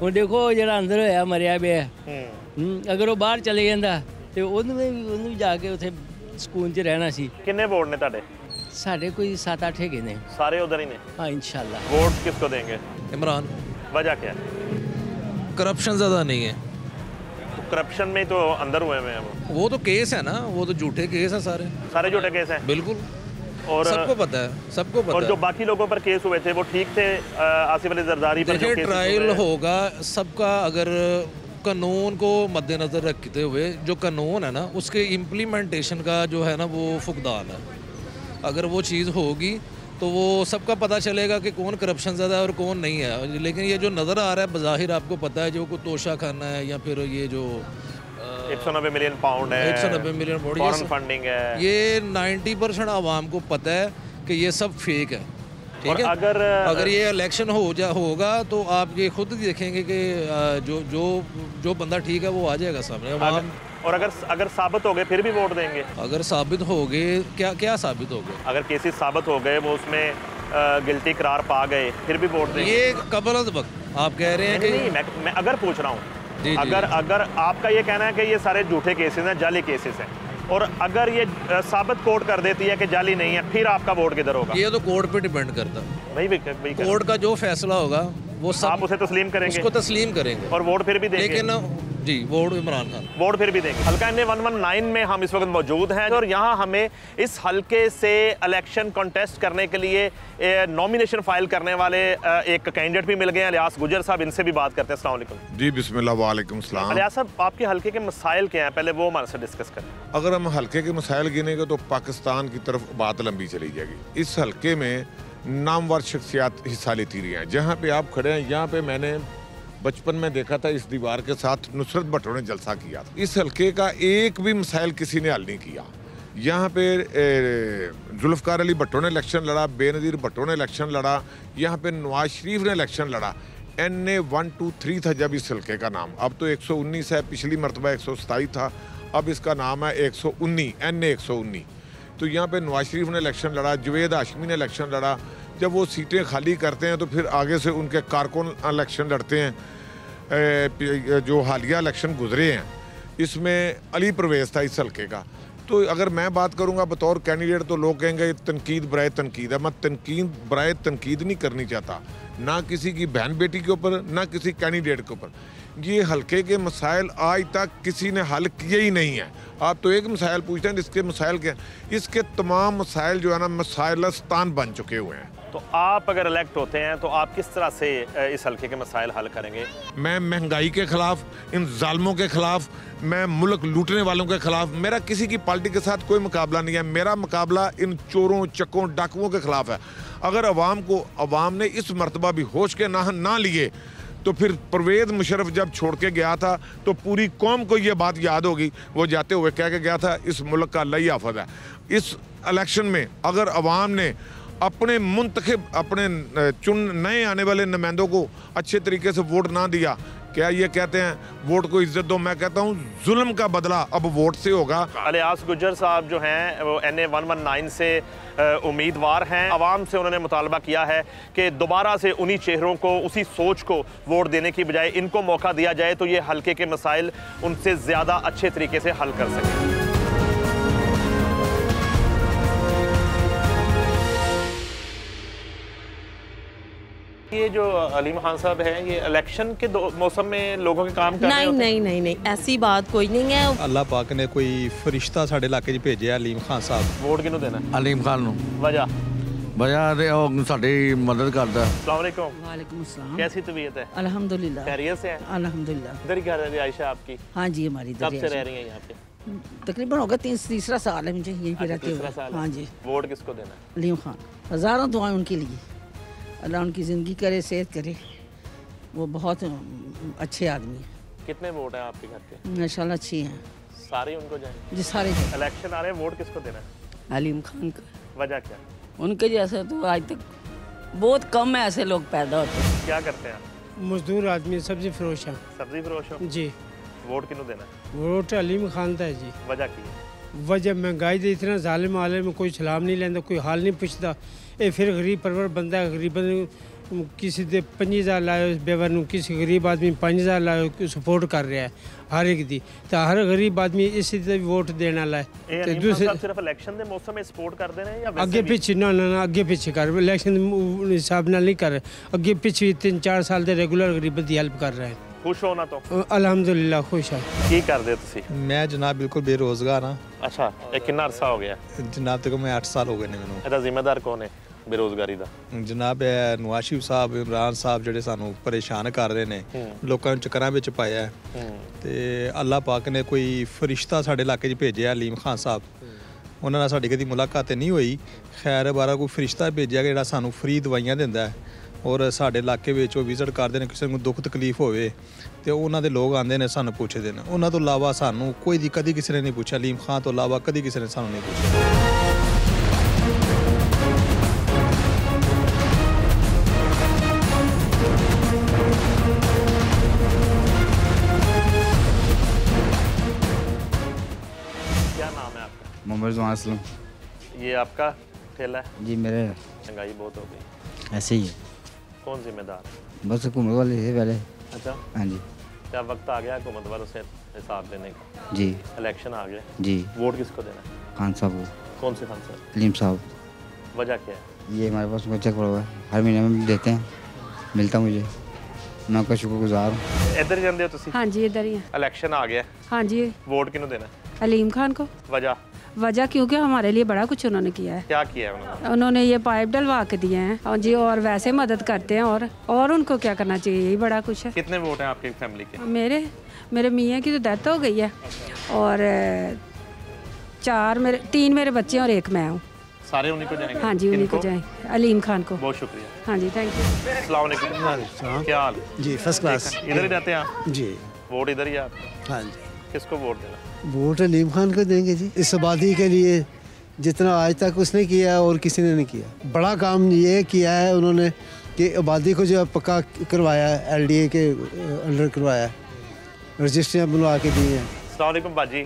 ਹੁਣ ਦੇਖੋ ਜਿਹੜਾ ਅੰਦਰ ਹੋਇਆ ਮਰਿਆ ਪਿਆ, ਅਗਰ ਉਹ ਬਾਹਰ ਚਲੇ ਜਾਂਦਾ ਤੇ ਉਹਨੂੰ ਜਾ ਕੇ ਉੱਥੇ ਸਕੂਨ 'ਚ ਰਹਿਣਾ ਸੀ। ਕਿੰਨੇ ਵੋਟ ਨੇ ਤੁਹਾਡੇ? ਸਾਡੇ ਕੋਈ 7-8 ਹੈਗੇ ਨੇ। सारे उधर ही ने? हाँ इंशाल्लाह। वोट किसको देंगे? इमरान। वजह क्या है? करप्शन ज़्यादा नहीं है। तो करप्शन में तो अंदर हुए हैं वो तो केस है ना, वो तो झूठे केस हैं, सारे झूठे केस हैं। बिल्कुल, और सबको पता है, सबको पता और जो बाकी लोगों पर केस हुए थे वो ठीक थे? आसिफ अली जरदारी पर देखिए, ट्रायल होगा सबका, अगर कानून को मद्देनज़र रखते हुए जो कानून है ना उसके इम्प्लीमेंटेशन का जो है ना वो फुकदान है। अगर वो चीज़ होगी तो वो सबका पता चलेगा कि कौन करप्शन ज़्यादा है और कौन नहीं है। लेकिन ये जो नज़र आ रहा है बज़ाहिर आपको पता है, जो कोई तोशा खाना है या फिर ये जो 190 मिलियन पाउंड है, 190 मिलियन पाउंड फॉरेन फंडिंग है, ये 90% आवाम को पता है कि ये सब फेक है। ठीक है, अगर ये इलेक्शन होगा तो आप ये खुद देखेंगे कि जो बंदा ठीक है वो आ जाएगा सामने। और अगर साबित हो गए फिर भी वोट देंगे? अगर साबित हो गए, क्या साबित हो गए? अगर केसेस साबित हो गए, वो उसमें गिल्टी करार पा गए, फिर भी वोट देंगे? ये कबल वक्त आप कह रहे हैं कि नहीं, मैं अगर पूछ रहा हूँ, अगर आपका ये कहना है कि ये सारे झूठे केसेस हैं, जाली केसेस हैं, और अगर ये साबित कोर्ट कर देती है कि जाली नहीं है, फिर आपका वोट किधर होगा? ये तो कोर्ट पे डिपेंड करता है। भाई कोर्ट का जो फैसला होगा वो सब आप उसे तस्लीम करेंगे? उसको तस्लीम करेंगे और वोट फिर भी देंगे? लेकिन जी वोट इमरान खान। वोट फिर भी देंगे। हल्का NA 119 में हम इस वक्त मौजूद हैं और यहाँ हमें इस हल्के से इलेक्शन कॉन्टेस्ट करने के लिए नॉमिनेशन फाइल करने वाले एक कैंडिडेट भी मिल गए हैं, अलियास गुजर साहब। इनसे भी बात करते हैं। अस्सलाम वालेकुम। जी बिस्मिल्लाह, वालेकुम सलाम। अलियास साहब, आपके हल्के के मसाइल क्या हैं, पहले वो हमारे से डिस्कस करें। अगर हम हल्के के मसाइल गिनेंगे तो पाकिस्तान की तरफ बात लंबी चली जाएगी। इस हल्के में नामवर शख्सियात हिस्सा लेती रही हैं। जहाँ पे आप खड़े हैं, यहाँ पे मैंने बचपन में देखा था इस दीवार के साथ नुसरत भट्टो ने जलसा किया था। इस हल्के का एक भी मसाइल किसी ने हल नहीं किया। यहाँ पे जुल्फ़कार अली भट्टो ने इलेक्शन लड़ा, बेनज़ीर भट्टो ने इलेक्शन लड़ा, यहाँ पे नवाज शरीफ ने इलेक्शन लड़ा। NA 123 था जब इस हल्के का नाम, अब तो 119 है। पिछली मरतबा 127 था, अब इसका नाम है 119, NA 119। तो यहाँ पे नवाज शरीफ ने इलेक्शन लड़ा, जवेद हाशमी ने इलेक्शन लड़ा। जब वो सीटें खाली करते हैं तो फिर आगे से उनके कारकुन इलेक्शन लड़ते हैं। जो हालिया इलेक्शन गुजरे हैं इसमें अली परवेज़ था इस हल्के का। तो अगर मैं बात करूंगा बतौर कैंडिडेट तो लोग कहेंगे तनकीद बराए तनकीद है। मैं तनकीद बराए तनकीद नहीं करनी चाहता, ना किसी की बहन बेटी के ऊपर, ना किसी कैंडिडेट के ऊपर। ये हल्के के मसाइल आज तक किसी ने हल किए ही नहीं है। आप तो एक मसाइल पूछते हैं, इसके मसाइल क्या, इसके तमाम मसाइल जो है ना मसाइलस्तान बन चुके हुए हैं। तो आप अगर इलेक्ट होते हैं तो आप किस तरह से इस हल्के के मसाइल हल करेंगे? मैं महंगाई के खिलाफ, इन जालमों के खिलाफ, मैं मुल्क लूटने वालों के खिलाफ, मेरा किसी की पार्टी के साथ कोई मुकाबला नहीं है। मेरा मुकाबला इन चोरों चक्कों डाकुओं के खिलाफ है। अगर अवाम ने इस मरतबा भी होश के ना लिए तो फिर परवेज़ मुशर्रफ जब छोड़ के गया था तो पूरी कौम को ये बात याद होगी। वो जाते हुए कह के गया था इस मुल्क का अल्लाह ही हाफ़िज़ है। इस इलेक्शन में अगर अवाम ने अपने मुंतखब, अपने नए आने वाले नुमाइंदों को अच्छे तरीके से वोट ना दिया, क्या ये कहते हैं वोट को इज्जत दो? मैं कहता हूँ जुल्म का बदला अब वोट से होगा। अलियास गुजर साहब जो हैं वो NA 119 से उम्मीदवार हैं। आवाम से उन्होंने मुतालबा किया है कि दोबारा से उन्हीं चेहरों को, उसी सोच को वोट देने की बजाय इनको मौका दिया जाए तो ये हल्के के मसाइल उनसे ज़्यादा अच्छे तरीके से हल कर सकें। ये जो अलीम खान साहब हैं, ये इलेक्शन के मौसम में लोगों के काम कर रहे होते हैं? नहीं, ऐसी बात कोई नहीं है। अल्लाह पाक ने कोई फरिश्ता साढ़े इलाके 'ਚ भेजिਆ अलीम खान साहब। वोट किहनूं देना? अलीम खान नूं। वजह ते ਉਹ ਸਾਡੀ मदद करदा। अस्सलाम वालेकुम। वालेकुम अस्सलाम। कैसी तबीयत है? अल्हम्दुलिल्लाह। खैरियत से हैं? अल्हम्दुलिल्लाह। इधर ही घर है आयशा आपकी? हाँ जी, हमारी कब से रह रही हैं यहाँ पे? तकरीबन होगा तीसरा साल है मुझे यहीं पे रहते हुए। हाँ जी। वोट किसको देना? अलीम खान। हज़ारों दुआएं उनके लिए, अल्लाह उनकी ज़िंदगी करे, सेहत करे। वो बहुत अच्छे आदमी हैं। कितने वोट हैं आपके घर के? माशाल्लाह अच्छी हैं। सारे उनको जाएं? जी सारे जाएं। इलेक्शन आ रहे हैं, वोट किसको देना है? अलीम खान का। वजह क्या? उनके जैसे तो आज तक बहुत कम ऐसे लोग पैदा होते हैं। क्या करते हैं आप? मजदूर आदमी, सब्जी फरोश है। सब्जी फरोश हो? जी। वोट किन्हों देना है? वोट अलीम खान का है जी। वजह की? वजह महंगाई दे इतना जालिम आले में कोई सलाम नहीं लेंदा, कोई हाल नहीं पुछदा। ये फिर गरीब परवर बंदा है, गरीबन किसी दे 5000 लाए बेवर नूं, किसी गरीब आदमी 5000 लाए सपोर्ट कर रहा है हर एक दी। तो हर गरीब आदमी इसी ते वोट देने वाला है। ते दूसरे सिर्फ इलेक्शन दे मौसम में सपोर्ट कर देने या अगे पीछे ना अगे पीछे कर, इलेक्शन हिसाब नाल नहीं कर, अगे पीछे 3-4 साल दे रेगुलर गरीब दी हेल्प कर रहा है। खुश हो ना? तो अल्हम्दुलिल्लाह खुश है। की कर दे तुसी? मैं जनाब बिल्कुल बेरोजगार हाँ। अच्छा, कितना अरसा हो गया? जनाब तक मैं 8 साल हो गए ने मैनू। ਇਹਦਾ ਜ਼ਿੰਮੇਦਾਰ ਕੌਣ ਹੈ ਬੇਰੋਜ਼ਗਾਰੀ ਦਾ? ਜਨਾਬ ਨਵਾਜ਼ ਸ਼ਰੀਫ ਸਾਹਿਬ, ਇਮਰਾਨ ਸਾਹਿਬ ਜਿਹੜੇ ਸਾਨੂੰ ਪਰੇਸ਼ਾਨ ਕਰ ਰਹੇ ਨੇ, ਲੋਕਾਂ ਨੂੰ ਚੱਕਰਾਂ ਵਿੱਚ ਪਾਇਆ ਤੇ ਅੱਲਾਹ ਪਾਕ ਨੇ ਕੋਈ ਫਰਿਸ਼ਤਾ ਸਾਡੇ ਇਲਾਕੇ 'ਚ ਭੇਜਿਆ ਅਲੀਮ ਖਾਨ ਸਾਹਿਬ। ਉਹਨਾਂ ਨਾਲ ਸਾਡੀ ਕਦੀ ਮੁਲਾਕਾਤ ਨਹੀਂ ਹੋਈ। ਖੈਰ ਬਾਰਾ ਕੋਈ ਫਰਿਸ਼ਤਾ ਭੇਜਿਆ ਜਿਹੜਾ ਸਾਨੂੰ ਫ੍ਰੀ ਦਵਾਈਆਂ ਦਿੰਦਾ ਔਰ ਸਾਡੇ ਇਲਾਕੇ ਵਿੱਚ ਉਹ ਵਿਜ਼ਿਟ ਕਰਦੇ ਨੇ। ਕਿਸੇ ਨੂੰ ਦੁੱਖ ਤਕਲੀਫ ਹੋਵੇ ਤੇ ਉਹਨਾਂ ਦੇ ਲੋਕ ਆਉਂਦੇ ਨੇ, ਸਾਨੂੰ ਪੁੱਛਦੇ ਨੇ। ਉਹਨਾਂ ਤੋਂ ਇਲਾਵਾ ਸਾਨੂੰ ਕੋਈ ਕਦੀ ਕਿਸੇ ਨੇ ਨਹੀਂ ਪੁੱਛਿਆ। ਅਲੀਮ ਖਾਨ ਤੋਂ ਇਲਾਵਾ ਕਦੀ ਕਿਸੇ ਨੇ ਸਾਨੂੰ ਨਹੀਂ ਪੁੱਛਿਆ। मोहम्मद असलम। ये आपका ठेला है? जी मेरे। महंगाई बहुत हो गई। ऐसे ही है। कौन जिम्मेदार? बस हुकूमत वाले थे पहले। अच्छा। हाँ जी। क्या वक्त आ गया हुकूमत वालों से हिसाब लेने का? जी। इलेक्शन आ गए जी। वोट किसको देना है? खान साहब को। कौन से खान साहब? अलीम साहब। वजह क्या है? ये हमारे पास चेक पड़ा हुआ है, हर महीने में देते हैं, मिलता मुझे। मैं आपका शुक्रगुजार हूँ। इधर ही रहते हो तुसी? हाँ जी इधर ही है। इलेक्शन आ गया? हाँ जी। वोट किन्हों देना? अलीम खान को। वजह क्योंकि हमारे लिए बड़ा कुछ उन्होंने किया है। क्या किया है उन्होंने ये पाइप डलवा के दिए हैं और जी, और वैसे मदद करते हैं और उनको क्या करना चाहिए, यही बड़ा कुछ है। कितने वोट हैं आपकी फैमिली के? मेरे मियाँ की तो डेथ हो गई है और 3 मेरे बच्चे और 1 मैं हूँ। सारे उन्हीं को जाएंगे? हाँ जी उन्हीं को जाएंगे, अलीम खान को। बहुत शुक्रिया। हाँ जी थैंक यू। अस्सलाम वालेकुम। क्या हाल? जी फर्स्ट क्लास। इधर ही रहते हैं आप? जी। वोट इधर ही है आपका? हाँ जी। किसको वोट देना? वोट अलीम खान को देंगे जी। इस आबादी के लिए जितना आज तक उसने किया और किसी ने नहीं किया। बड़ा काम ये किया है उन्होंने कि आबादी को जो पक्का करवाया, LDA के अंडर करवाया, रजिस्ट्रियाँ बनवा के दी हैं। अस्सलाम वालेकुम बाजी।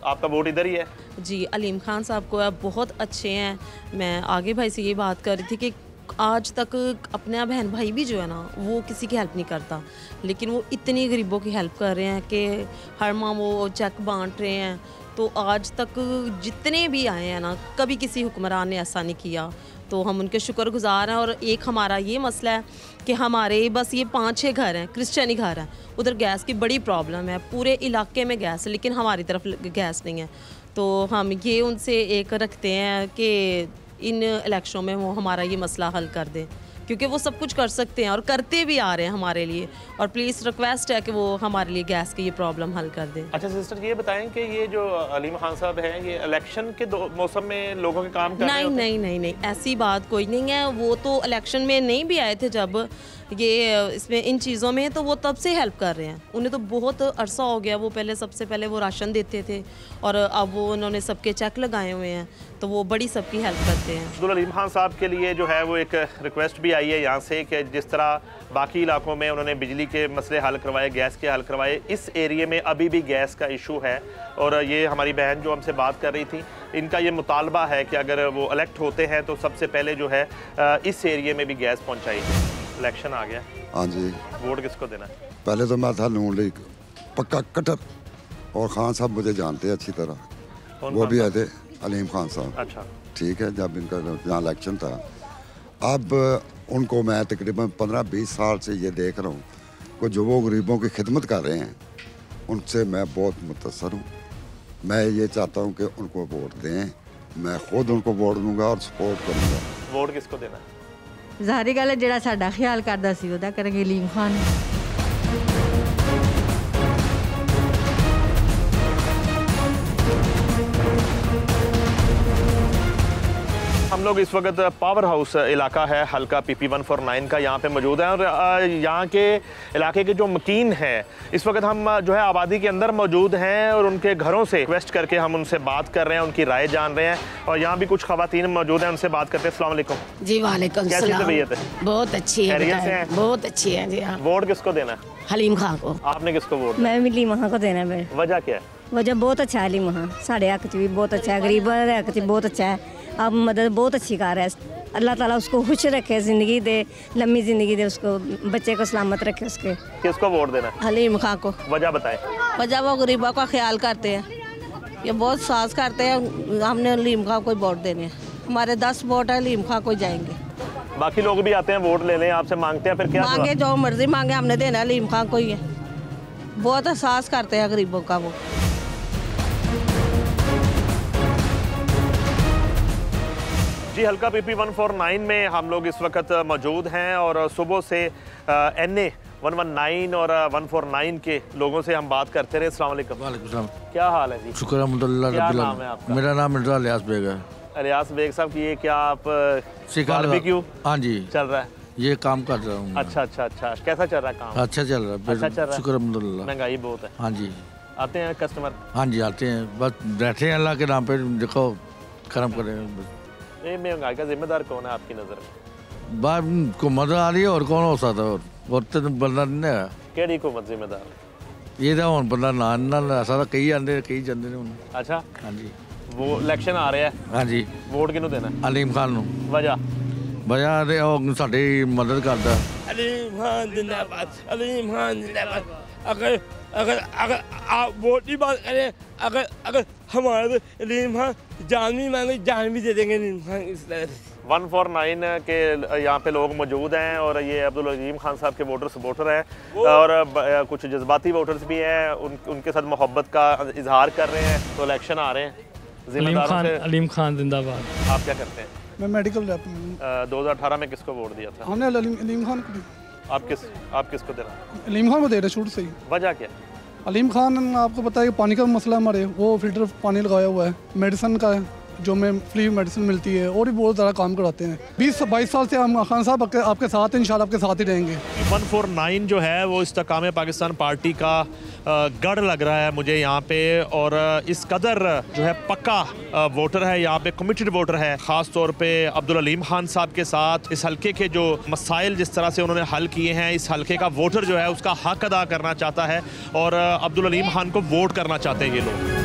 आपका वोट इधर ही है? जी अलीम खान साहब को बहुत अच्छे हैं। मैं आगे भाई से ये बात कर रही थी कि आज तक अपना बहन भाई भी जो है ना वो किसी की हेल्प नहीं करता, लेकिन वो इतनी गरीबों की हेल्प कर रहे हैं कि हर माह वो चेक बांट रहे हैं। तो आज तक जितने भी आए हैं ना, कभी किसी हुक्मरान ने ऐसा नहीं किया, तो हम उनके शुक्रगुजार हैं। और एक हमारा ये मसला है कि हमारे बस ये 5-6 घर हैं, क्रिश्चियनी घर हैं, उधर गैस की बड़ी प्रॉब्लम है, पूरे इलाके में गैस है, लेकिन हमारी तरफ गैस नहीं है। तो हम ये उनसे एक रखते हैं कि इन इलेक्शनों में वो हमारा ये मसला हल कर दें, क्योंकि वो सब कुछ कर सकते हैं और करते भी आ रहे हैं हमारे लिए। और प्लीज़ रिक्वेस्ट है कि वो हमारे लिए गैस की ये प्रॉब्लम हल कर दें। अच्छा सिस्टर, ये बताएं कि ये जो अलीम खान साहब हैं, ये इलेक्शन के मौसम में लोगों के काम कर रहे हैं? नहीं, ऐसी बात कोई नहीं है। वो तो इलेक्शन में नहीं भी आए थे जब ये इसमें इन चीज़ों में, तो वो तब से हेल्प कर रहे हैं। उन्हें तो बहुत अरसा हो गया। वो सबसे पहले वो राशन देते थे और अब वो उन्होंने सबके चेक लगाए हुए हैं, तो वो बड़ी सबकी हेल्प करते हैं। अब्दुल अलीम खान साहब के लिए जो है वो एक रिक्वेस्ट भी आई है यहाँ से कि जिस तरह बाकी इलाकों में उन्होंने बिजली के मसले हल करवाए, गैस के हल करवाए, इस एरिए में अभी भी गैस का इशू है। और ये हमारी बहन जो हमसे बात कर रही थी, इनका ये मुतालबा है कि अगर वो इलेक्ट होते हैं तो सबसे पहले जो है इस एरिए में भी गैस पहुँचाई जाए। इलेक्शन आ गया। हाँ जी। वोट किसको देना? पहले तो मैं था नून लीग पक्का कट्टर, और खान साहब मुझे जानते हैं अच्छी तरह, वो भी आए थे अलीम खान साहब। अच्छा ठीक है। जब इनका जहाँ इलेक्शन था, अब उनको मैं तकरीबन 15-20 साल से ये देख रहा हूँ कि जो वो गरीबों की खिदमत कर रहे हैं, उनसे मैं बहुत मुतअस्सर हूँ। मैं ये चाहता हूँ कि उनको वोट दें। मैं खुद उनको वोट दूँगा और सपोर्ट करूँगा। वोट किसको देना? ਜ਼ਾਹਰੀ ਗੱਲ ਹੈ ਜਿਹੜਾ ਸਾਡਾ ਖਿਆਲ ਕਰਦਾ ਸੀ ਉਹਦਾ ਕਰਾਂਗੇ ਅਲੀਮ ਖਾਨ। हम लोग इस वक्त पावर हाउस इलाका है हल्का PP149 का, यहाँ पे मौजूद है। और यहाँ के इलाके के जो मकीन हैं, इस वक्त हम जो है आबादी के अंदर मौजूद हैं और उनके घरों से रिक्वेस्ट करके हम उनसे बात कर रहे हैं, उनकी राय जान रहे हैं। और यहाँ भी कुछ खवातीन मौजूद हैं, उनसे बात करते हैं। अस्सलाम वालेकुम। जी वालेकुम सलाम। कैसी तबीयत है? बहुत अच्छी है। खैरियत से हैं? बहुत अच्छी है जी। हाँ। वोट किसको देना? हलीम खान को। आपने किसको वोट? मैं अलीम खान को देना है। वजह क्या है? वजह बहुत अच्छा है, अलीम खान साढ़े हक च भी बहुत अच्छा है, गरीबों के हक च बहुत अच्छा है। अब मदद बहुत अच्छी कर रहा है। अल्लाह ताला उसको खुश रखे, ज़िंदगी दे, लंबी ज़िंदगी दे, उसको बच्चे को सलामत रखे। उसके किसको वोट देना? हलीम खान को। वजह बताएं। वजह वो गरीबों का ख्याल करते हैं, ये बहुत सास करते हैं। हमने हलीम खान को वोट देने हैं। हमारे 10 वोट है, हलीम खान को जाएंगे। बाकी लोग भी आते हैं वोट लेने, आपसे मांगते हैं, फिर क्या मांगे जो मर्जी मांगे, हमने देना हलीम खान को ही है। बहुत एहसास करते हैं गरीबों का वो। जी हल्का PP149 में हम लोग इस वक्त मौजूद हैं और सुबह से NA 119 और 149 के लोगों से हम बात करते रहे। अस्सलाम वालेकुम। वालेकुम सलाम। क्या हाल है जी? शुक्र अल्हम्दुलिल्लाह। क्या नाम है आपका? मेरा नाम मिर्ज़ा इलियास बेग है। इलियास बेग साहब की ये क्या आप बारबेक्यू हाँ जी चल रहा है? ये काम कर रहा हूँ। अच्छा। कैसा चल रहा है काम? अच्छा चल रहा है। अच्छा चल रहा है। शुक्र अल्हम्दुलिल्लाह। महंगाई बहुत है। हाँ जी। आते हैं कस्टमर? हाँ जी आते हैं, बस बैठे हैं अल्लाह के नाम पे, देखो करम करें। ये महंगाई का जिम्मेदार कौन है आपकी नज़र में? बात को मजा आ रही है और कौन हो सकता है? और तो बंदा नहीं है। केड़ी हुकूमत जिम्मेदार? ये तो हम बंदा ना ऐसा तो कई आते कई जाते हैं। अच्छा हाँ जी। वो इलेक्शन आ रहा है। हाँ जी। वोट किहनूं देना? अलीम खान नूं। वजह ते ਉਹ ਸਾਡੀ मदद करता। अलीम खान जिंदाबाद, अलीम खान जिंदाबाद। अगर आप वोट की बात करें, अगर हमारे अलीम खान जान भी मांगे, जान भी दे देंगे अलीम खान इस तरह से। 149 के यहाँ पे लोग मौजूद हैं और ये अब्दुल अलीम खान साहब के सपोर्टर हैं और कुछ जज्बाती वोटर्स भी हैं, उनके साथ मोहब्बत का इजहार कर रहे हैं। तो इलेक्शन आ रहे हैं, अलीम खान जिंदाबाद। आप क्या करते हैं? मैं मेडिकल रैप हूं। 2018 में किसको वोट दिया था? हमने अलीम खान को। आप किसको दे रहे हैं? अलीम खान को दे रहे शुरू से ही। वजह क्या? अलीम खान आपको पता है कि पानी का मसला हमारे, वो फिल्टर पानी लगाया हुआ है, मेडिसिन का है जो में फ्री मेडिसिन मिलती है और भी बहुत ज़्यादा काम कराते हैं। 20-22 साल से हम खान साहब आपके साथ हैं, इंशाल्लाह आपके साथ ही रहेंगे। 149 जो है वो इस्तेकाम पाकिस्तान पार्टी का गढ़ लग रहा है मुझे यहाँ पे, और इस कदर जो है पक्का वोटर है यहाँ पे, कमिटेड वोटर है। ख़ास तौर पे अब्दुल अलीम खान साहब के साथ इस हलके के जो मसाइल जिस तरह से उन्होंने हल किए हैं, इस हलके का वोटर जो है उसका हक अदा करना चाहता है और अब्दुल अलीम खान को वोट करना चाहते हैं ये लोग।